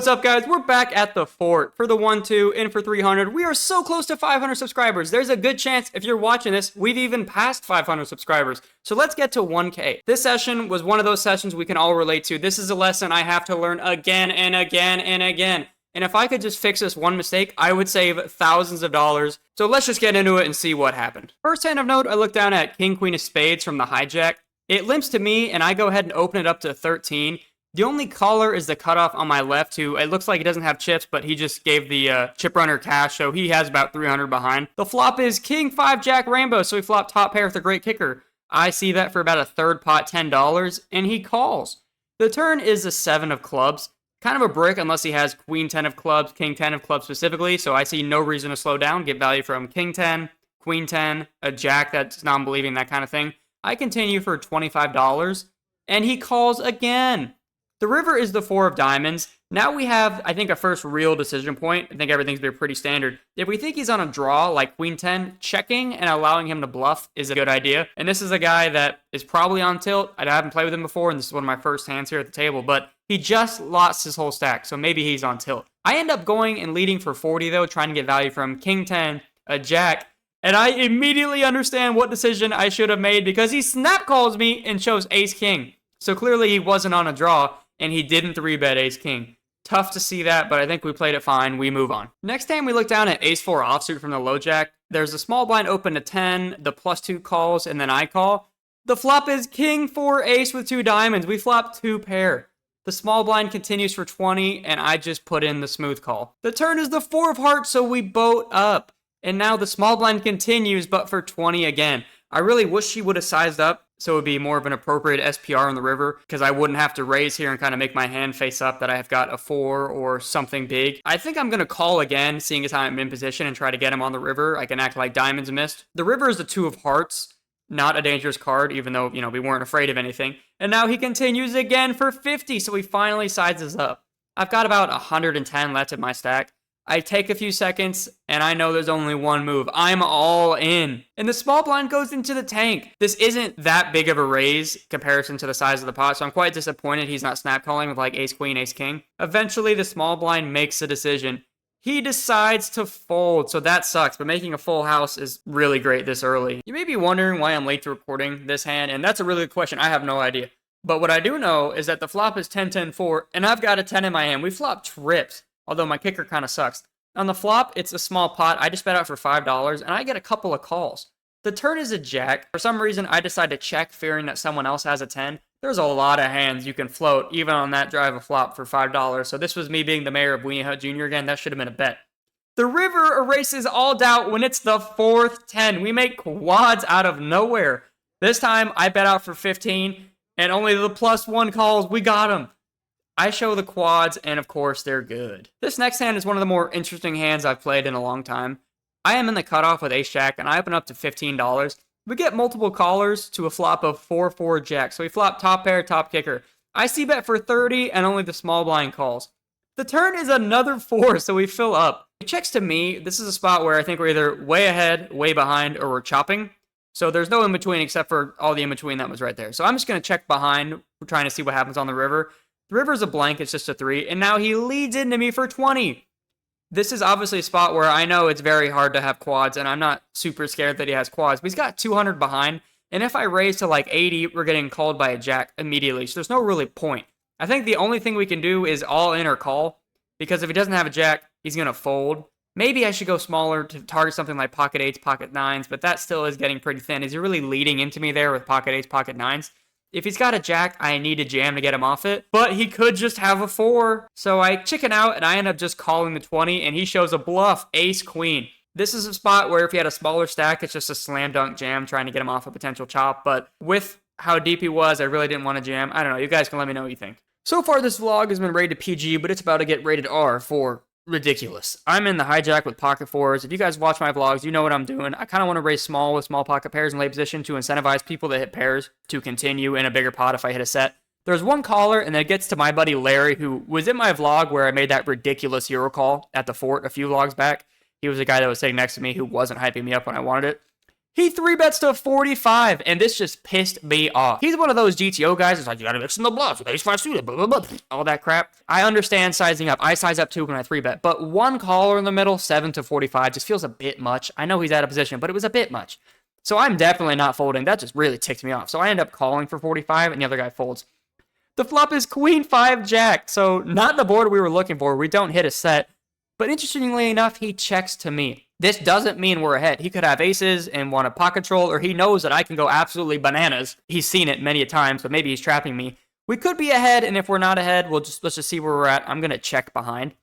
What's up, guys? We're back at the fort for the 1-2 in for 300. We are so close to 500 subscribers. There's a good chance if you're watching this, we've even passed 500 subscribers. So let's get to 1K. This session was one of those sessions we can all relate to. This is a lesson I have to learn again and again and again. And if I could just fix this one mistake, I would save thousands of dollars. So let's just get into it and see what happened. First hand of note, I look down at King, Queen of Spades from the hijack. It limps to me, and I go ahead and open it up to 13. The only caller is the cutoff on my left, who it looks like he doesn't have chips, but he just gave the chip runner cash, so he has about 300 behind. The flop is King 5 Jack Rainbow, so he flopped top pair with a great kicker. I see that for about a third pot, $10, and he calls. The turn is a 7 of clubs. Kind of a brick unless he has Queen 10 of clubs, King 10 of clubs specifically, so I see no reason to slow down, get value from King 10, Queen 10, a Jack that's non-believing, that kind of thing. I continue for $25, and he calls again. The river is the 4 of diamonds. Now we have, I think, a first real decision point. I think everything's been pretty standard. If we think he's on a draw, like Queen 10, checking and allowing him to bluff is a good idea. And this is a guy that is probably on tilt. I haven't played with him before, and this is one of my first hands here at the table, but he just lost his whole stack, so maybe he's on tilt. I end up going and leading for 40, though, trying to get value from King 10, a Jack, and I immediately understand what decision I should have made because he snap calls me and shows Ace King. So clearly he wasn't on a draw, and he didn't 3-bet Ace King. Tough to see that, but I think we played it fine. We move on. Next time we look down at Ace 4 offsuit from the low jack. There's a small blind open to 10, the +2 calls, and then I call. The flop is King 4 Ace with 2 diamonds. We flop 2 pair. The small blind continues for 20, and I just put in the smooth call. The turn is the 4 of hearts, so we boat up. And now the small blind continues, but for 20 again. I really wish he would have sized up, so it would be more of an appropriate SPR on the river, because I wouldn't have to raise here and kind of make my hand face up that I have got a 4 or something big. I think I'm going to call again, seeing as how I'm in position, and try to get him on the river. I can act like diamonds missed. The river is the 2 of hearts, not a dangerous card, even though, we weren't afraid of anything. And now he continues again for 50, so he finally sizes up. I've got about 110 left in my stack. I take a few seconds, and I know there's only one move. I'm all in. And the small blind goes into the tank. This isn't that big of a raise comparison to the size of the pot, so I'm quite disappointed he's not snap calling with like Ace Queen, Ace King. Eventually, the small blind makes a decision. He decides to fold, so that sucks, but making a full house is really great this early. You may be wondering why I'm late to recording this hand, and that's a really good question. I have no idea. But what I do know is that the flop is 10-10-4, and I've got a 10 in my hand. We flop trips. Although my kicker kind of sucks. On the flop, it's a small pot. I just bet out for $5, and I get a couple of calls. The turn is a jack. For some reason, I decide to check, fearing that someone else has a 10. There's a lot of hands you can float, even on that drive of flop for $5. So this was me being the mayor of Weenie Hut Jr. again. That should have been a bet. The river erases all doubt when it's the 4th 10. We make quads out of nowhere. This time, I bet out for 15, and only the +1 calls. We got him. I show the quads, and of course, they're good. This next hand is one of the more interesting hands I've played in a long time. I am in the cutoff with Ace-Jack, and I open up to $15. We get multiple callers to a flop of 4-4 Jack, so we flop top pair, top kicker. I see bet for 30, and only the small blind calls. The turn is another 4, so we fill up. He checks to me. This is a spot where I think we're either way ahead, way behind, or we're chopping. So there's no in-between except for all the in-between that was right there. So I'm just going to check behind. We're trying to see what happens on the river. The river's a blank, it's just a 3, and now he leads into me for 20. This is obviously a spot where I know it's very hard to have quads, and I'm not super scared that he has quads, but he's got 200 behind, and if I raise to like 80, we're getting called by a jack immediately, so there's no really point. I think the only thing we can do is all in or call, because if he doesn't have a jack, he's going to fold. Maybe I should go smaller to target something like pocket 8s, pocket 9s, but that still is getting pretty thin. Is he really leading into me there with pocket 8s, pocket 9s? If he's got a jack, I need a jam to get him off it. But he could just have a 4. So I chicken out, and I end up just calling the 20, and he shows a bluff, Ace Queen. This is a spot where if he had a smaller stack, it's just a slam dunk jam trying to get him off a potential chop. But with how deep he was, I really didn't want to jam. I don't know. You guys can let me know what you think. So far, this vlog has been rated PG, but it's about to get rated R for ridiculous. I'm in the hijack with pocket 4s. If you guys watch my vlogs, you know what I'm doing. I kind of want to raise small with small pocket pairs in late position to incentivize people that hit pairs to continue in a bigger pot if I hit a set. There's one caller, and then it gets to my buddy Larry, who was in my vlog where I made that ridiculous Euro call at the fort a few vlogs back. He was the guy that was sitting next to me who wasn't hyping me up when I wanted it. He 3-bets to 45, and this just pissed me off. He's one of those GTO guys. It's like, you gotta mix in the bluffs with ace-5 suited, blah, blah, blah, all that crap. I understand sizing up. I size up too when I 3-bet, but one caller in the middle, 7 to 45, just feels a bit much. I know he's out of position, but it was a bit much. So I'm definitely not folding. That just really ticked me off. So I end up calling for 45, and the other guy folds. The flop is Queen 5 Jack, so not the board we were looking for. We don't hit a set, but interestingly enough, he checks to me. This doesn't mean we're ahead. He could have aces and want a pot control, or he knows that I can go absolutely bananas. He's seen it many a times, but maybe he's trapping me. We could be ahead, and if we're not ahead, let's just see where we're at. I'm going to check behind.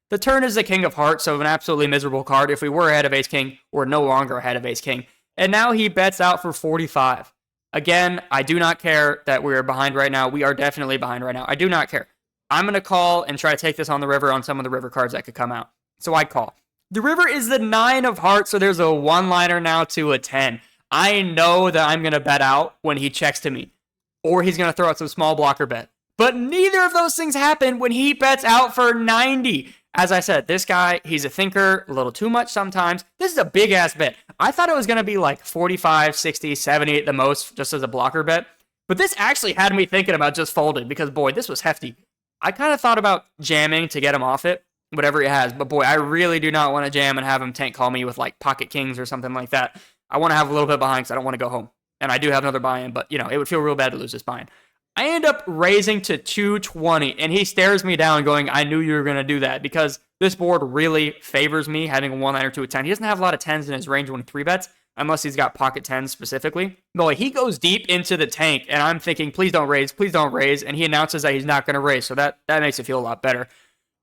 The turn is the King of Hearts, so an absolutely miserable card. If we were ahead of ace-king, we're no longer ahead of ace-king. And now he bets out for 45. Again, I do not care that we're behind right now. We are definitely behind right now. I do not care. I'm going to call and try to take this on the river on some of the river cards that could come out. So I call. The river is the 9 of hearts, so there's a one-liner now to a 10. I know that I'm going to bet out when he checks to me, or he's going to throw out some small blocker bet. But neither of those things happen when he bets out for 90. As I said, this guy, he's a thinker, a little too much sometimes. This is a big-ass bet. I thought it was going to be like 45, 60, 70 at the most, just as a blocker bet. But this actually had me thinking about just folding, because, boy, this was hefty. I kind of thought about jamming to get him off it, whatever he has. But boy, I really do not want to jam and have him tank call me with like pocket kings or something like that. I want to have a little bit behind because I don't want to go home. And I do have another buy-in, but you know, it would feel real bad to lose this buy-in. I end up raising to 220, and he stares me down going, I knew you were going to do that, because this board really favors me having a one-liner to a 10. He doesn't have a lot of 10s in his range when he 3-bets, unless he's got pocket 10s specifically. Boy, he goes deep into the tank, and I'm thinking, please don't raise, and he announces that he's not going to raise, so that makes it feel a lot better.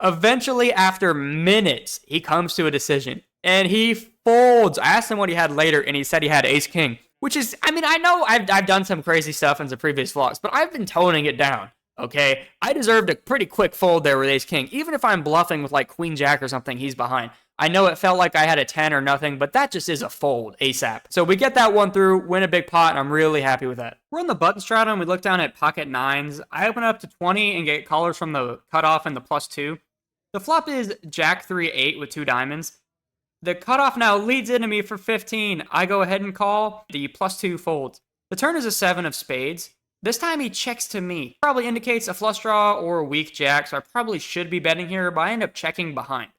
Eventually, after minutes, he comes to a decision, and he folds. I asked him what he had later, and he said he had ace-king, which is, I mean, I know I've done some crazy stuff in some previous vlogs, but I've been toning it down, okay? I deserved a pretty quick fold there with ace-king. Even if I'm bluffing with, like, queen-jack or something, he's behind. I know it felt like I had a 10 or nothing, but that just is a fold ASAP. So we get that one through, win a big pot, and I'm really happy with that. We're on the button strata, and we look down at pocket 9s. I open up to 20 and get callers from the cutoff and the +2. The flop is Jack 3-8 with 2 diamonds. The cutoff now leads into me for 15. I go ahead and call. The +2 folds. The turn is a 7 of spades. This time he checks to me. Probably indicates a flush draw or a weak jack, so I probably should be betting here, but I end up checking behind.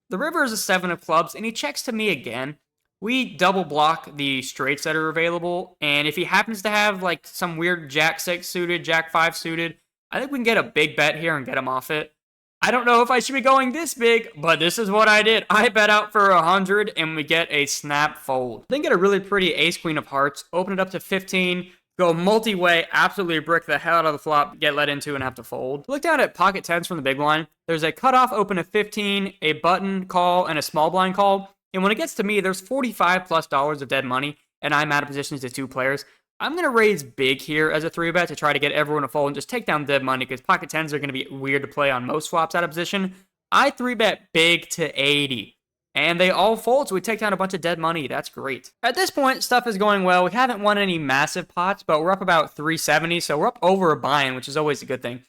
The river is a 7 of clubs, and he checks to me again. We double block the straights that are available, and if he happens to have like some weird jack 6 suited, jack 5 suited, I think we can get a big bet here and get him off it. I don't know if I should be going this big, but this is what I did. I bet out for 100, and we get a snap fold. Then get a really pretty ace-queen of hearts, open it up to 15, go multi-way, absolutely brick the hell out of the flop, get let into, and have to fold. Look down at pocket 10s from the big blind. There's a cutoff open to 15, a button call, and a small blind call. And when it gets to me, there's $45+ of dead money, and I'm out of positions to 2 players. I'm going to raise big here as a 3-bet to try to get everyone to fold and just take down dead money, because pocket 10s are going to be weird to play on most flops out of position. I 3-bet big to 80, and they all fold, so we take down a bunch of dead money. That's great. At this point, stuff is going well. We haven't won any massive pots, but we're up about 370, so we're up over a buy-in, which is always a good thing.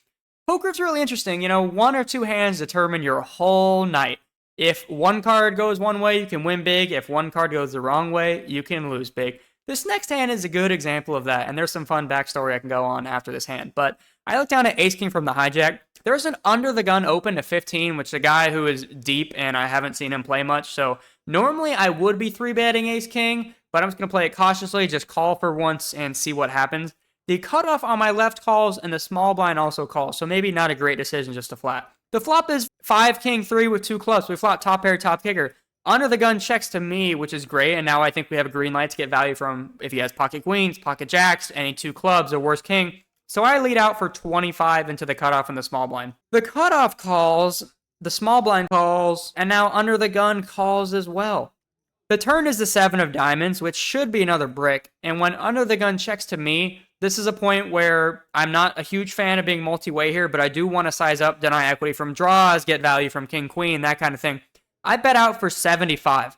Poker's really interesting. You know, 1 or 2 hands determine your whole night. If one card goes one way, you can win big. If one card goes the wrong way, you can lose big. This next hand is a good example of that, and there's some fun backstory I can go on after this hand. But I look down at ace-king from the hijack. There's an under-the-gun open to 15, which is a guy who is deep, and I haven't seen him play much. So normally I would be 3-betting ace-king, but I'm just going to play it cautiously, just call for once and see what happens. The cutoff on my left calls, and the small blind also calls, so maybe not a great decision just to flat. The flop is 5-king-3 with 2 clubs. We flop top pair, top kicker. Under the gun checks to me, which is great, and now I think we have a green light to get value from if he has pocket queens, pocket jacks, any 2 clubs, or worse king. So I lead out for 25 into the cutoff and the small blind. The cutoff calls, the small blind calls, and now under the gun calls as well. The turn is the 7 of diamonds, which should be another brick, and when under the gun checks to me, this is a point where I'm not a huge fan of being multi-way here, but I do want to size up, deny equity from draws, get value from king, queen, that kind of thing. I bet out for 75.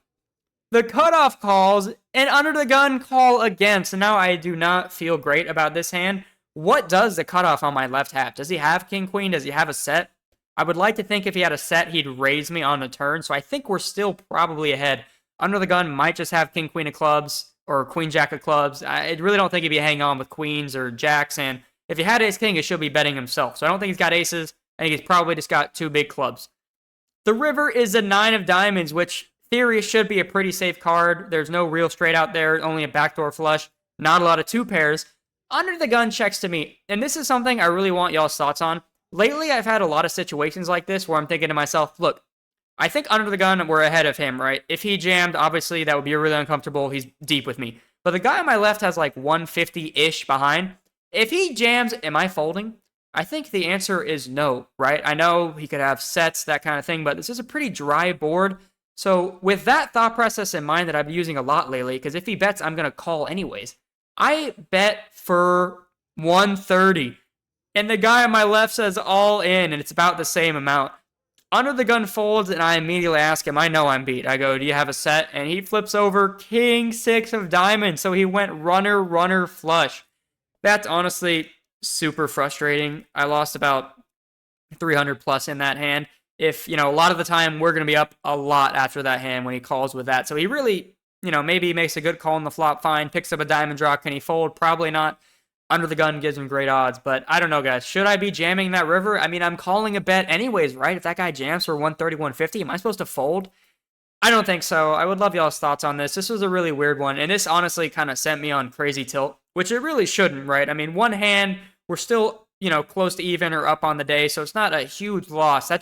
The cutoff calls, and under the gun call again. So now I do not feel great about this hand. What does the cutoff on my left have? Does he have king, queen? Does he have a set? I would like to think if he had a set, he'd raise me on the turn. So I think we're still probably ahead. Under the gun might just have king, queen of clubs. or queen jack of clubs. I really don't think he'd be hanging on with queens or jacks. And if he had ace king, he should be betting himself. So I don't think he's got aces. I think he's probably just got two big clubs. The river is a 9 of diamonds, which theory should be a pretty safe card. There's no real straight out there, only a backdoor flush. Not a lot of two pairs. Under the gun checks to me, and this is something I really want y'all's thoughts on. Lately, I've had a lot of situations like this where I'm thinking to myself, look, I think under the gun, we're ahead of him, right? If he jammed, obviously, that would be really uncomfortable. He's deep with me. But the guy on my left has like 150-ish behind. If he jams, am I folding? I think the answer is no, right? I know he could have sets, that kind of thing, but this is a pretty dry board. So with that thought process in mind that I've been using a lot lately, because if he bets, I'm going to call anyways. I bet for 130. And the guy on my left says all in, and it's about the same amount. Under the gun folds, and I immediately ask him, I know I'm beat. I go, do you have a set? And he flips over king 6 of diamonds. So he went runner, runner, flush. That's honestly super frustrating. I lost about 300 plus in that hand. If, a lot of the time we're going to be up a lot after that hand when he calls with that. So he really, maybe he makes a good call on the flop, fine, picks up a diamond draw. Can he fold? Probably not. Under the gun gives him great odds, but I don't know, guys. Should I be jamming that river? I mean, I'm calling a bet anyways, right? If that guy jams for 130, 150, am I supposed to fold? I don't think so. I would love y'all's thoughts on this. This was a really weird one, and this honestly kind of sent me on crazy tilt, which it really shouldn't, right? I mean, one hand, we're still, close to even or up on the day, so it's not a huge loss. I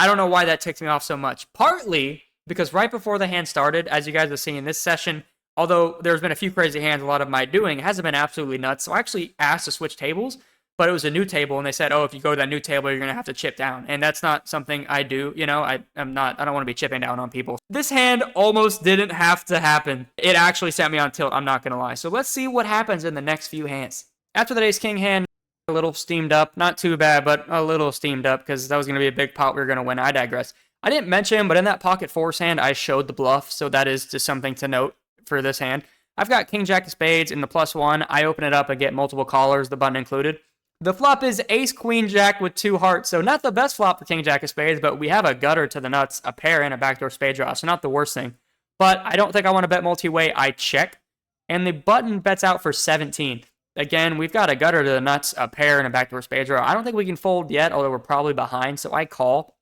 don't know why that ticked me off so much. Partly because right before the hand started, as you guys have seen in this session, although there's been a few crazy hands a lot of my doing, it hasn't been absolutely nuts. So I actually asked to switch tables, but it was a new table, and they said, oh, if you go to that new table, you're going to have to chip down. And that's not something I do. I don't want to be chipping down on people. This hand almost didn't have to happen. It actually sent me on tilt, I'm not going to lie. So let's see what happens in the next few hands. After that ace-king hand, a little steamed up. Not too bad, but a little steamed up because that was going to be a big pot we were going to win. I digress. I didn't mention, but in that pocket fours hand, I showed the bluff, so that is just something to note for this hand. I've got king jack of spades in the +1. I open it up and get multiple callers, the button included. The flop is ace queen jack with 2 hearts, so not the best flop for king jack of spades, but we have a gutter to the nuts, a pair, and a backdoor spade draw, so not the worst thing. But I don't think I want to bet multi-way. I check, and the button bets out for 17. Again, we've got a gutter to the nuts, a pair, and a backdoor spade draw. I don't think we can fold yet, although we're probably behind, so I call.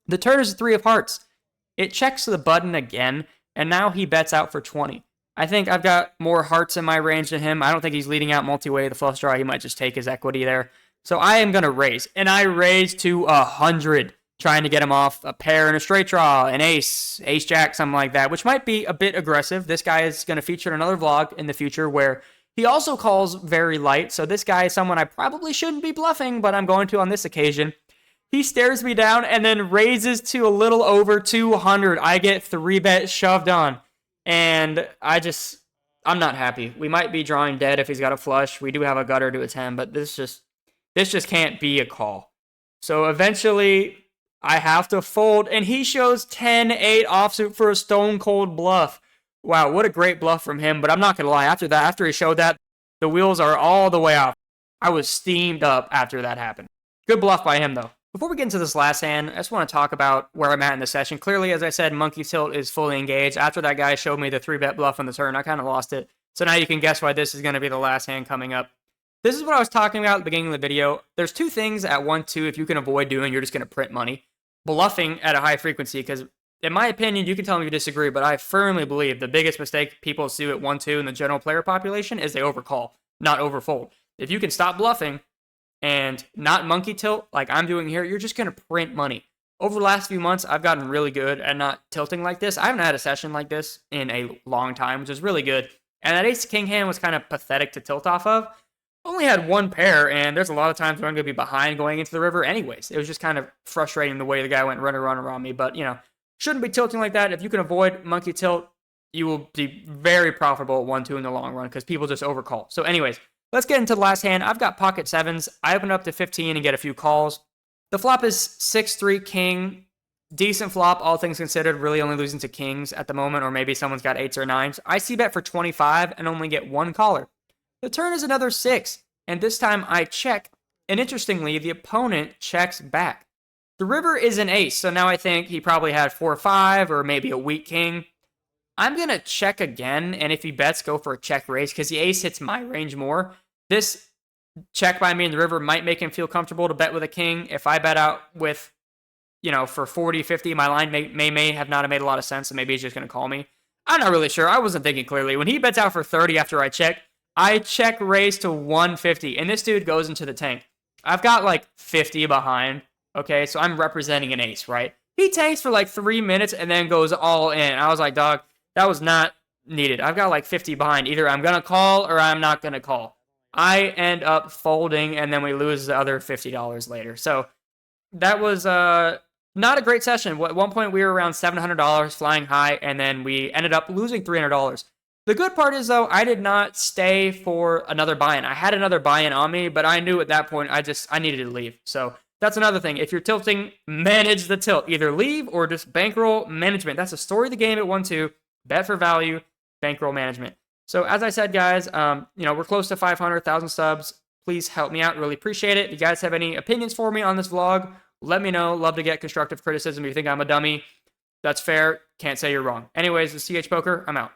The turn is a 3 of hearts. It checks the button again, and now he bets out for 20. I think I've got more hearts in my range than him. I don't think he's leading out multi-way. The flush draw, he might just take his equity there. So I am going to raise, and I raise to 100, trying to get him off a pair and a straight draw, an ace, ace-jack, something like that, which might be a bit aggressive. This guy is going to feature in another vlog in the future where he also calls very light, so this guy is someone I probably shouldn't be bluffing, but I'm going to on this occasion. He stares me down and then raises to a little over 200. I get 3-bet shoved on. And I'm not happy. We might be drawing dead if he's got a flush. We do have a gutter to a 10, but this just can't be a call. So eventually, I have to fold, and he shows 10-8 offsuit for a stone cold bluff. Wow, what a great bluff from him, but I'm not going to lie. After he showed that, the wheels are all the way off. I was steamed up after that happened. Good bluff by him, though. Before we get into this last hand, I just want to talk about where I'm at in the session. Clearly, as I said, monkey tilt is fully engaged. After that guy showed me the 3-bet bluff on the turn, I kind of lost it. So now you can guess why this is going to be the last hand coming up. This is what I was talking about at the beginning of the video. There's 2 things at 1-2 if you can avoid doing, you're just going to print money. Bluffing at a high frequency, because in my opinion, you can tell me you disagree, but I firmly believe the biggest mistake people do at 1-2 in the general player population is they overcall, not overfold. If you can stop bluffing and not monkey tilt like I'm doing here, you're just going to print money. Over the last few months, I've gotten really good at not tilting like this. I haven't had a session like this in a long time, which is really good. And that ace-king hand was kind of pathetic to tilt off of. Only had 1 pair, and there's a lot of times where I'm going to be behind going into the river anyways. It was just kind of frustrating the way the guy went run around me. But, shouldn't be tilting like that. If you can avoid monkey tilt, you will be very profitable at 1-2 in the long run because people just overcall. So anyways, let's get into the last hand. I've got pocket 7s. I open up to 15 and get a few calls. The flop is 6-3 king. Decent flop, all things considered, really only losing to kings at the moment, or maybe someone's got 8s or 9s. I see bet for 25 and only get 1 caller. The turn is another 6, and this time I check, and interestingly, the opponent checks back. The river is an ace, so now I think he probably had 4 or 5, or maybe a weak king. I'm going to check again, and if he bets, go for a check raise, because the ace hits my range more. This check by me in the river might make him feel comfortable to bet with a king. If I bet out with, for 40, 50, my line may have not made a lot of sense, and maybe he's just going to call me. I'm not really sure. I wasn't thinking clearly. When he bets out for 30 after I check raise to 150, and this dude goes into the tank. I've got like 50 behind, okay? So I'm representing an ace, right? He tanks for like 3 minutes and then goes all in. I was like, dog, that was not needed. I've got like 50 behind. Either I'm going to call or I'm not going to call. I end up folding, and then we lose the other $50 later. So that was not a great session. At one point, we were around $700 flying high, and then we ended up losing $300. The good part is, though, I did not stay for another buy-in. I had another buy-in on me, but I knew at that point I needed to leave. So that's another thing. If you're tilting, manage the tilt. Either leave or just bankroll management. That's the story of the game at 1-2. Bet for value, bankroll management. So as I said, guys, we're close to 500,000 subs. Please help me out. Really appreciate it. If you guys have any opinions for me on this vlog, let me know. Love to get constructive criticism. If you think I'm a dummy, that's fair. Can't say you're wrong. Anyways, this is chpoker. I'm out.